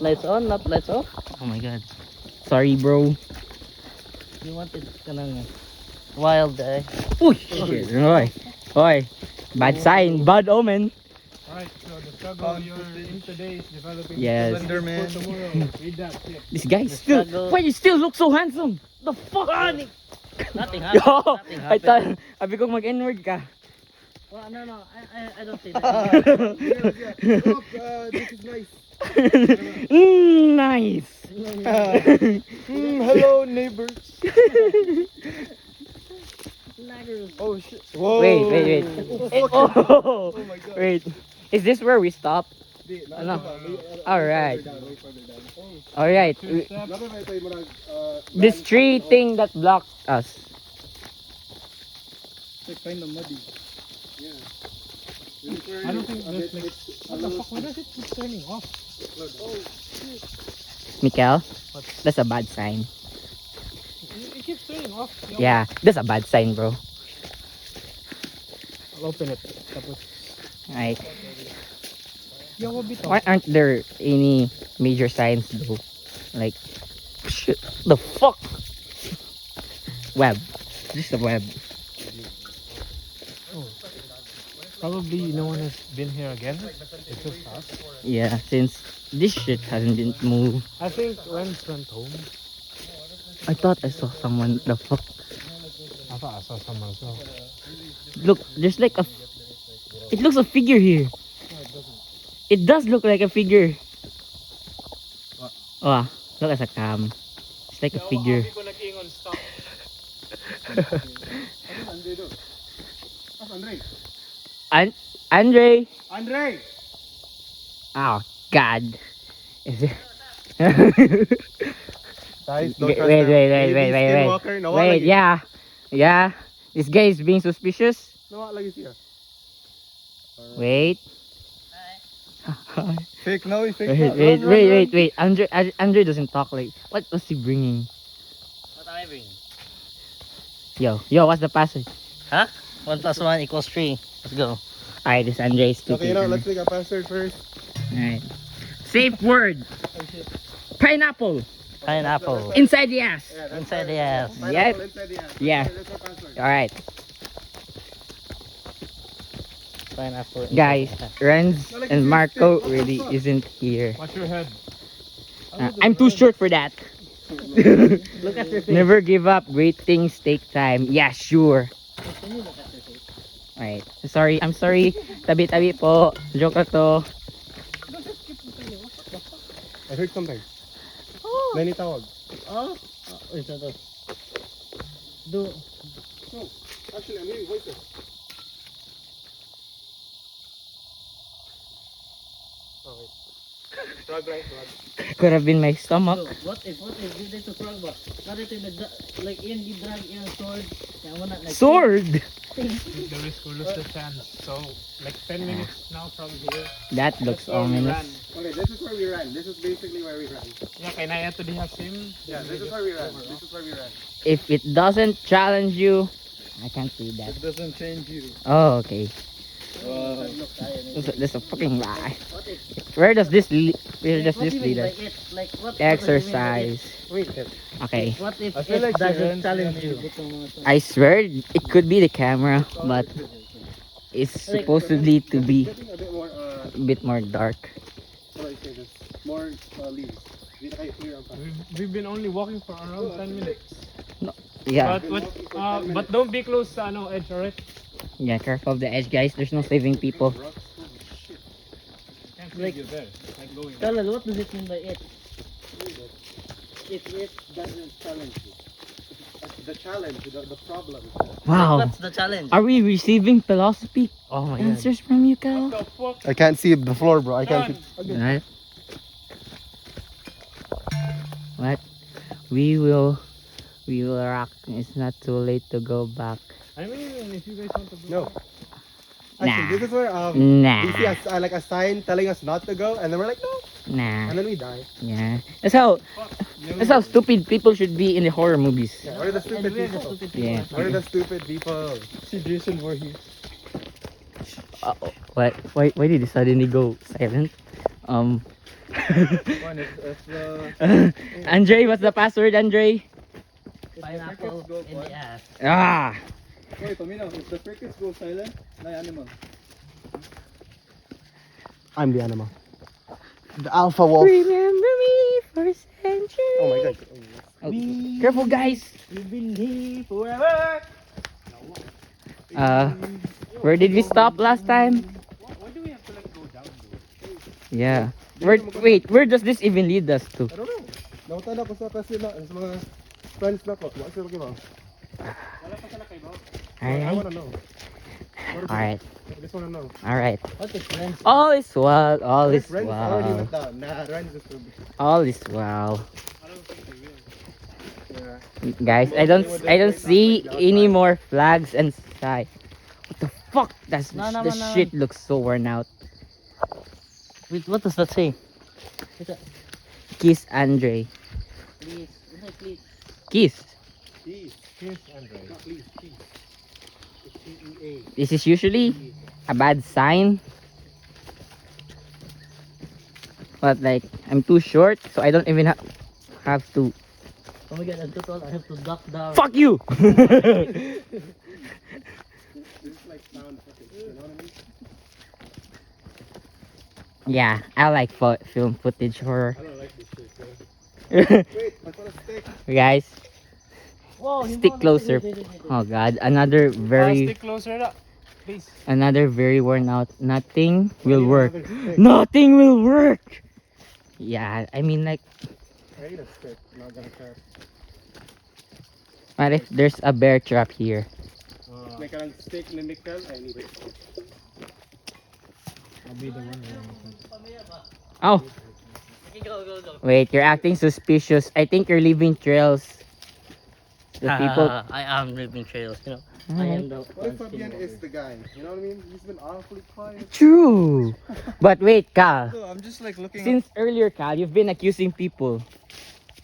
Lights on, not lights off. Oh my god. Sorry, bro. You wanted kanang wild eh. Uy! Shit. Oy. Oy. Bad sign. Bad omen. Alright, so the struggle you're in today is developing Yes. Slenderman for tomorrow. Read that shit. This guy still. struggle. Why you still look so handsome? The fuck? Nothing Yo! happened. Nothing I happened. thought. Sabi ko mag-N-word ka. Well, no, I don't say that. This is nice. Nice. Hello, neighbors. Laggers. Oh shit. Whoa. Wait. Oh, Oh my god. wait. Is this where we stop? Ano? Alright. Alright. This tree thing that blocked us. It's kind of muddy. Yeah. I don't think there's like. What the fuck? Why does it keep turning off? Oh shit. Mikel, that's a bad sign. It keeps turning off. Yeah, that's a bad sign, bro. I'll open it. Tapos. Right. Yo, what bit? Why aren't there any major signs though? Like, shit, the fuck? Web. Just a web. Probably no one has been here again. It's just us. Yeah, since this shit hasn't been moved. I think Renz went home. I thought I saw someone. The fuck? I thought I saw someone as well. Look, there's like a. It looks a figure here. It does look like a figure. Oh, look at a cam. It's like a figure. Andre. Andre! Oh God. Is it? Guys, Wait. Wait, yeah. This guy is being suspicious. Wait. Fake now, fake Wait. Andre doesn't talk like. What was he bringing? What am I bringing? Yo, what's the passage? Huh? 1 + 1 = 3. Let's go. Alright, this Andre is stupid. Okay, let's make a password first. Alright. Safe word. Pineapple. Pineapple. Inside the ass. Inside the ass. Yeah. Yeah. Alright. Pineapple. Guys, Renz and Marco really isn't here. Watch your head. I'm too short for that. Look at your face. Never give up. Great things take time. Yeah, sure. Can you look at your face? Alright. Sorry. I'm sorry. Tabi-tabi po. Joke lang to. I heard something. Oh. Lenny tawag. Oh. Wait, ito. Do. No, actually, I'm hearing voices. Oh, wait. Frog. Could have been my stomach. So, what if dito frog ba? Kaya ito like yan gi-drag yung sword. Kaya mo na like Sword! The risk will lose the chance. So, like 10 minutes now from here. That looks ominous. Okay, this is where we ran. This is basically where we ran. Yeah, kay Naya to diha sim. Yeah, this is where we ran. If it doesn't challenge you, I can't see that. It doesn't change you. Oh, okay. There's a fucking lie. Where does this lead us? Like what Exercise. Wait, Okay. What if I feel it like doesn't challenge you? I swear it could be the camera, but it's supposedly to be getting a bit more, a bit more dark. how do I say this? More leaves. We've been only walking for around 10 minutes. Yeah. But don't be close sa edge, alright? Yeah, careful of the edge, guys. There's no saving people. Like, tell us, what does it mean by it? If it doesn't challenge you. The challenge, the problem. Wow. What's the challenge? Are we receiving philosophy Oh my answers from you, Cal? I can't see the floor, bro. I can't see. Alright. What? We will rock. It's not too late to go back. I mean, if you guys want to go. No. Nah. Actually, this is where Nah. we see like a sign telling us not to go, and then we're like, no, Nah. and then we die. Yeah. That's how stupid people should be in the horror movies. Yeah, what are the stupid people? Yeah. What are the stupid people? See Jason Voorhees. What? Why did it suddenly go silent? One, it's the... Andre, what's the password, Andre? Pineapple Go, in boy. the ass. Ah! Wait, Tomino, if the crickets go silent, na animal. I'm the animal. The alpha wolf. Remember me for a century. Oh my god. Oh, careful, guys. We've been here forever. Where did we stop last time? Why do we have to like go down though? Yeah. Where does this even lead us to? I don't know. Nakutala ko sa kasi na sa mga friends na ko. Wala sila kayo. Wala pa sila kayo. I Alright. wanna know. Alright. I just wanna know. Alright. What is friends? All is well. All is Friends already well. went down. Nah, Ryan just will be. All is well. I don't think they will. Yeah. Guys, I don't see any more flags and sky. What the fuck? This No, shit looks so worn out. Wait, what does that say? Kiss Andre. Please, please. Kiss. Please. Kiss, Andre. Not please, please. It's T-E-A. This is usually a bad sign. But like, I'm too short, so I don't even have to. Oh my god, I'm too tall. I have to duck down. Fuck you! This is like sound footage, you know what I mean? Yeah, I like film footage horror. I don't like this shit, bro. Wait, I found a stick. Guys, Whoa, stick closer. Oh god, another very closer up, please. worn out. Nothing will need work. another stick. Nothing will work. Yeah, I mean like, I need a stick. Not gonna cut. what if there's a bear trap here? May karang stick ni Mikkel. I need it. I'll be the one. Oh, Go. wait, you're acting suspicious. I think you're leaving trails. The people. I am leaving trails, you know. I am the What if Fabian is the guy? You know what I mean? He's been awfully quiet. True. But wait, Cal. So I'm just like looking. Since earlier, Cal, you've been accusing people.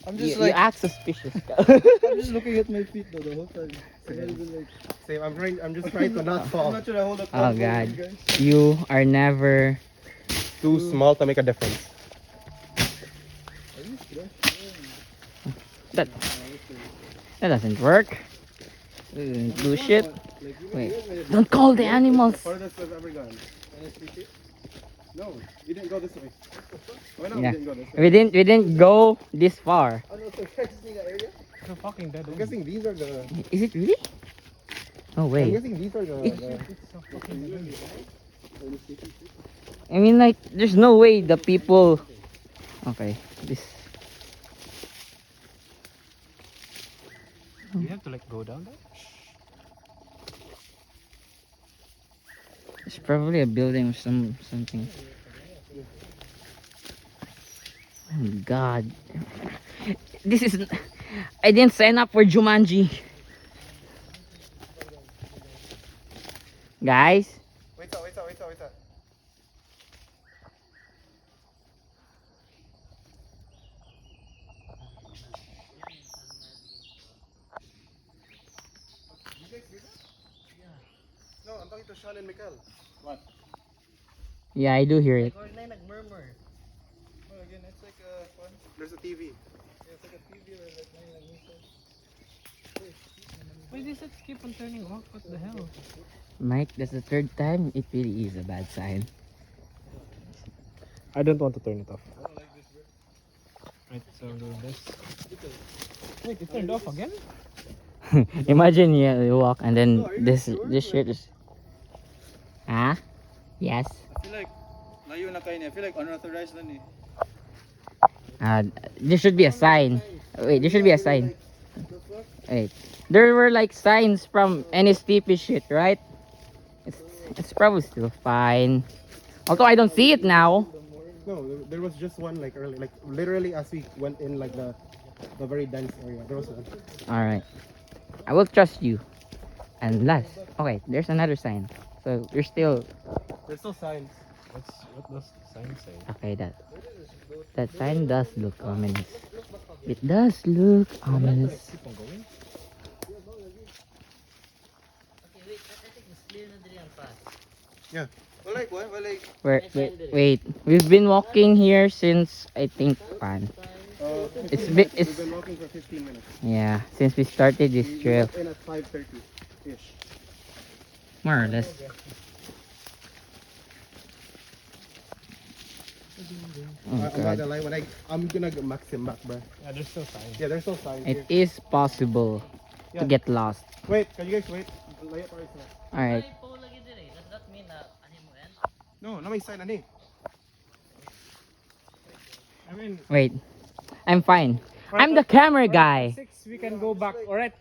I'm You act suspicious, Cal. I'm just looking at my feet though the whole time. Same. I'm just trying to not fall. I'm not sure I hold up. Oh god. You are never. Too small to make a difference. That doesn't work. Doesn't do shit. Wait. Don't call the animals. Farthest I've ever gone. No, you didn't go this way. Why not? Yeah. We didn't go this way. We didn't go this far. Oh no, so area? It's a fucking dead. I'm guessing these are the. Is it really? Oh I'm wait. guessing these are the. I mean like there's no way the people. Okay. This. You have to like go down there. It's probably a building or something. Oh god. This is. I didn't sign up for Jumanji. Guys. Wait. No, I'm talking to Sean and Mikkel. What? Yeah, I do hear it. Or na nagmurmur. Well, again, it's like fun. There's a TV. Yeah, it's like a TV or like Why does it keep on turning off? What the hell? Mike, that's the third time. It really is a bad sign. I don't want to turn it off. Right, so I'm doing this. Wait, it turned off again? Imagine you walk and then this shit is. Ah? Yes. I feel like layo na kayo niya. I feel like unauthorized na ni. There should be a sign. Wait, there should be a sign. Wait. There were like signs from NSTP shit, right? It's probably still fine. Although I don't see it now. No, there was just one like early, like literally as we went in like the very dense area. There was one. Alright. I will trust you. Unless. Okay, there's another sign. So you're still. There's still signs. What does the sign say? Okay, that sign does look ominous. It does look ominous. Keep on going? Okay, wait. I think it's clear na diri ang path. Yeah. Like what? Like Wait. We've been walking here since I think it's we've been walking for 15 minutes. yeah, since we started this We trail, left in at 5:30 ish. more or less. Oh I'm not god. gonna lie, I'm gonna max him back, bro. Yeah, there's still signs. Yeah, there's no sign It here. is possible to Yeah. get lost. Wait, can you guys wait? Layat tayo sa. Alright. Does that mean na ano mo yan? No, na may sign ani. I mean, Wait. I'm fine. I'm the camera guy. 6, we can go back. Alright.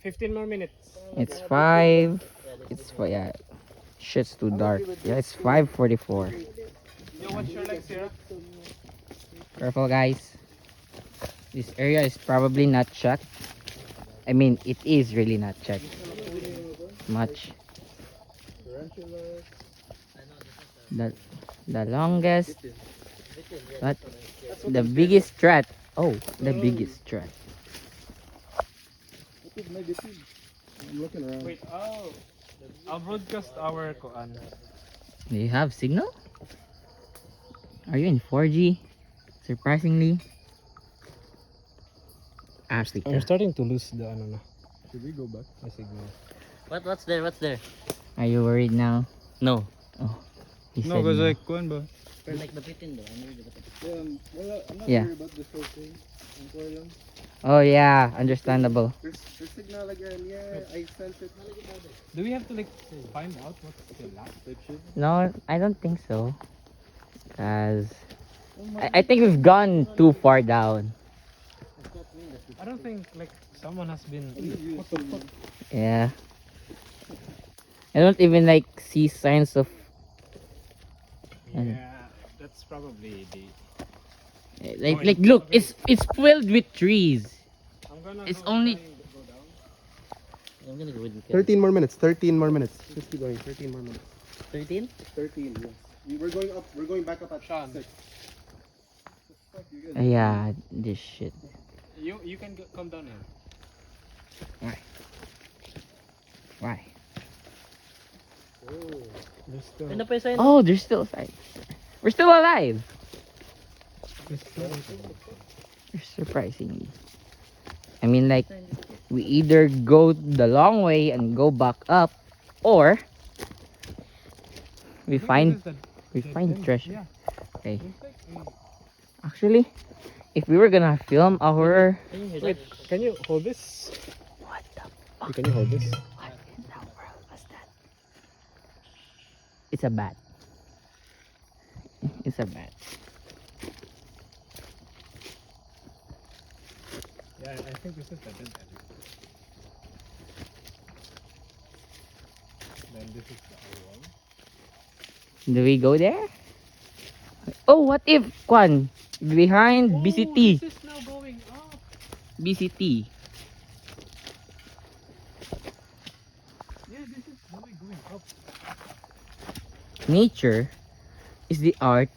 15 more minutes. It's 5. It's yeah. Shit's too dark. Yeah, it's 5:44. Yo, what's your legs here? Careful, guys. This area is probably not checked. I mean, it is really not checked much. The longest, but the biggest threat. Oh, the biggest threat. I'm looking around. Wait, I'll broadcast our koan. Do you have signal? Are you in 4G? Surprisingly. Ashley. I'm starting to lose the ano na, Should we go back? the signal. What's there? What's there? Are you worried now? No. He No, said because no. like kuan ba? Or like napitin do. Ano yung dapat? I'm not Yeah. worried about this whole thing. I'm sorry lang. Oh yeah, understandable. There's signal again. Yeah, I sent it. Do we have to like find out what's the last? No, I don't think so. Cause I think we've gone too far down. I don't think like someone has been. What the fuck? Yeah. I don't even like see signs of Yeah, that's probably the. like look, it's filled with trees. I'm gonna. It's go only- try and go down. I'm gonna go with 13 more minutes. 13 more minutes. Just keep going. 13 more minutes. 13? 13. Yes. We're going up. We're going back up at Sean. 6. Yeah, this shit. You can come down here. Why? There's still. Ano pa yung sign? Oh, there's still signs. We're still alive. Surprisingly. I mean, like, we either go the long way and go back up, or we find treasure. Yeah. Okay. Looks like Actually, if we were gonna film our Can you hear Wait, that? can you hold this? what the Can you hold this? what in the world was that? It's a bat. It's a bat. Yeah, I think this is the dead end. Then this is the other one. Do we go there? Oh, what if Kwan behind BCT? This is now going up. BCT. Yeah, this is really going up. Nature is the art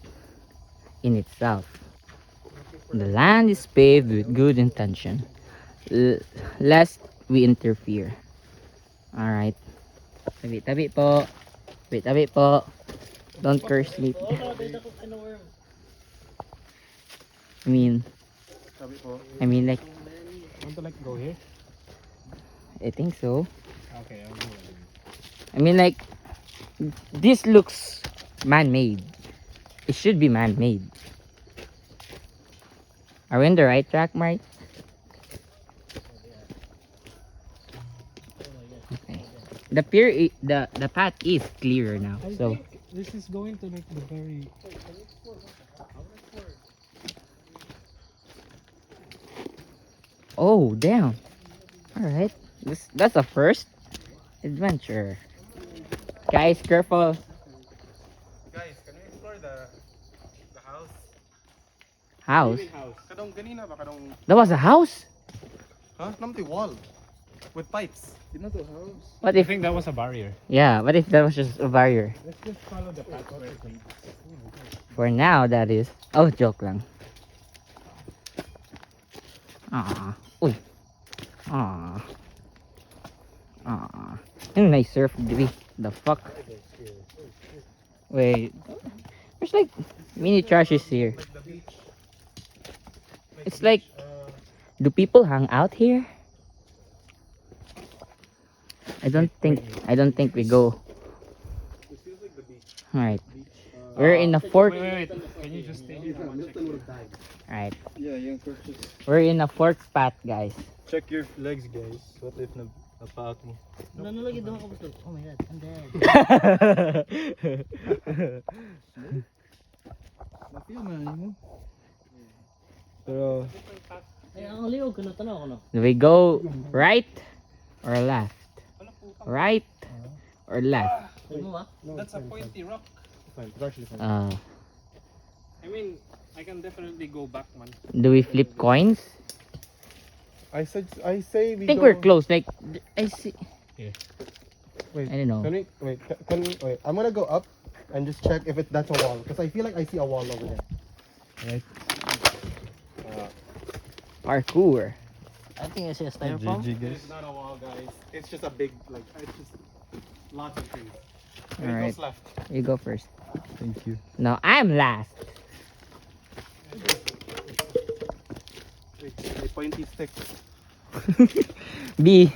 in itself. The land is paved with good intention, lest we interfere. Alright. Tabi po. Tabi po. Don't curse me. Oh, no, there's a ano worm. I mean like, Want to like go here? I think so. Okay, I'll go. I mean like, this looks man-made. It should be man-made. Are we on the right track, Mike? Okay. The path is clearer now. I So think this is going to like the very. oh damn. Alright. That's a first adventure. Guys, careful. Guys, can we explore the house? House. Kadong ganina ba kadong That was a house? huh? Namti wall with pipes. Dino to house. What I if think that was a barrier. yeah, what if that was just a barrier? Let's just follow the path where it leads. For now that is. Oh, joke lang. Ah. Uy. Ah. Ah. Yung nice surf, Dewey. The fuck? Wait. There's like mini trashes here. Like the beach. It's like, do people hang out here? I don't think we go. It feels like the beach. Alright. We're in a fourth. Wait. Can you just stay here? I wanna check Milton would have died. Alright. Yeah, yung torches. We're in a fourth spot, guys. Check your legs, guys. What if napaat mo? Nanulagi doon ako gusto. Oh my god, I'm dead. Na-feel man mo. Pero Ay, ang liog ko na tanaw ko no. Do we go right or left? Right or left? Ay mo ba? That's a pointy rock. fine. It's actually fine. I mean, I can definitely go back, man. Do we flip coins? I say we I think go. we're close. Like, I see. Wait, I don't know. Can we wait? Can we wait? I'm gonna go up and just check if that's a wall because I feel like I see a wall over there. Right. Parkour. I think I see a styrofoam. guys. It's not a wall, guys. It's just a big like. It's just lots of trees. All right, left. you go first. Thank you. No, I'm last. Wait, may pointy stick. Be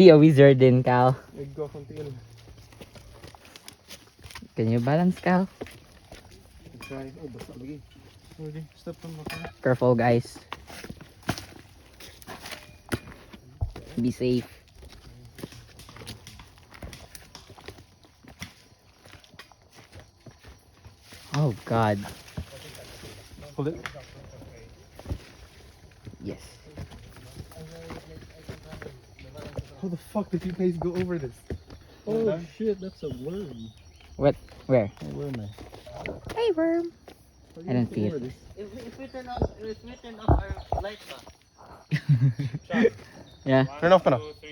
a wizard din, Cal. Wait, go continue. Can you balance, Cal? Try. Oh, basta lagi. Okay, step on my phone. Careful, guys. Be safe. Oh God. Hold it. Yes. How the fuck did you guys go over this? Oh shit, that's a worm. What? Where? A worm. Hey, worm. I don't see it. If we turn off our light ba? Yeah. Turn off ka na. 1, 2, 3.